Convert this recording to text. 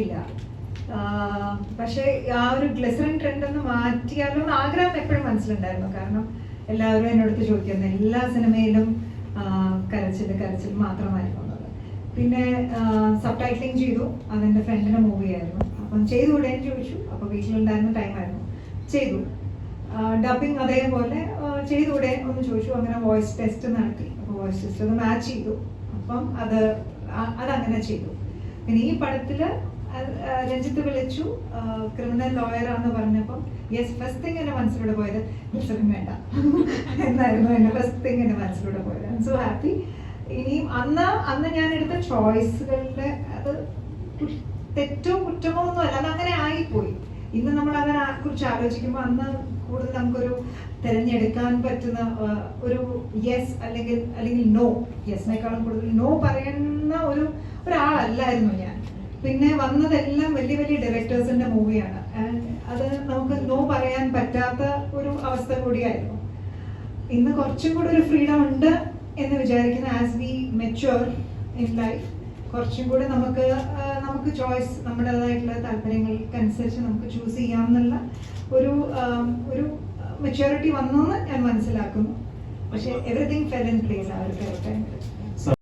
ഇല്ല. പക്ഷേ ആ ഒരു ഗ്ലിസറിൻ ട്രെൻഡ് ഒന്ന് മാറ്റിയാലോ എന്ന് ആഗ്രഹം എപ്പോഴും മനസ്സിലുണ്ടായിരുന്നു. കാരണം എല്ലാവരും എന്നോടത്ത് ചോദിക്കുന്നത് എല്ലാ സിനിമയിലും കരച്ചിൽ മാത്രമായിരുന്നു ഉള്ളത്. പിന്നെ സബ് ടൈറ്റിലിംഗ് ചെയ്തു, അതെൻ്റെ ഫ്രണ്ടിൻ്റെ മൂവിയായിരുന്നു. അപ്പം ചെയ്തുകൂടെ എന്ന് ചോദിച്ചു. അപ്പോൾ വീട്ടിലുണ്ടായിരുന്ന ടൈമായിരുന്നു, ചെയ്തു. ഡബിങ് അതേപോലെ ചെയ്തുകൂടെ ഒന്ന് ചോദിച്ചു. അങ്ങനെ വോയിസ് ടെസ്റ്റ് നടത്തി. അപ്പോൾ വോയിസ് ടെസ്റ്റ് അത് മാച്ച് ചെയ്തു. അപ്പം അതങ്ങനെ ചെയ്തു. പിന്നെ ഈ പടത്തിൽ രഞ്ജിത്ത് വിളിച്ചു, ക്രിമിനൽ ലോയറാന്ന് പറഞ്ഞപ്പം യെസ്, ഫസ്റ്റ് തിങ് എൻ്റെ മനസ്സിലൂടെ പോയത് ഗ്ലിസറിൻ വേണ്ട എന്നായിരുന്നു. എൻ്റെ ഫസ്റ്റ് തിങ് എൻ്റെ മനസ്സിലൂടെ പോയത്. I M so happy. ഇനിയും അന്ന് ഞാൻ എടുത്ത ചോയ്സുകളുടെ അത് തെറ്റോ കുറ്റമോ ഒന്നുമല്ല, അതങ്ങനെ ആയിപ്പോയി. ഇന്ന് നമ്മൾ അതിനെ കുറിച്ച് ആലോചിക്കുമ്പോൾ അന്ന് കൂടുതൽ നമുക്കൊരു തിരഞ്ഞെടുക്കാൻ പറ്റുന്ന ഒരു യെസ് അല്ലെങ്കിൽ നോ, യെസിനേക്കാളും കൂടുതൽ നോ പറയുന്ന ഒരാളല്ലായിരുന്നു ഞാൻ. പിന്നെ വന്നതെല്ലാം വലിയ വലിയ ഡയറക്ടേഴ്സിന്റെ മൂവിയാണ്. അത് നമുക്ക് നോ പറയാൻ പറ്റാത്ത ഒരു അവസ്ഥ കൂടിയായിരുന്നു. ഇന്ന് കുറച്ചും കൂടി ഒരു ഫ്രീഡം ഉണ്ട് എന്ന് വിചാരിക്കുന്ന, as we mature in life, കുറച്ചും കൂടി നമുക്ക് ചോയ്സ്, നമ്മുടേതായിട്ടുള്ള താല്പര്യങ്ങൾക്കനുസരിച്ച് നമുക്ക് ചൂസ് ചെയ്യാമെന്നുള്ള ഒരു മെച്യൂരിറ്റി വന്നെന്ന് ഞാൻ മനസ്സിലാക്കുന്നു. പക്ഷെ എവറിത്തിങ് ഫെൽ ഇൻ പ്ലേസ് ആ ഒരു ടൈമിൽ.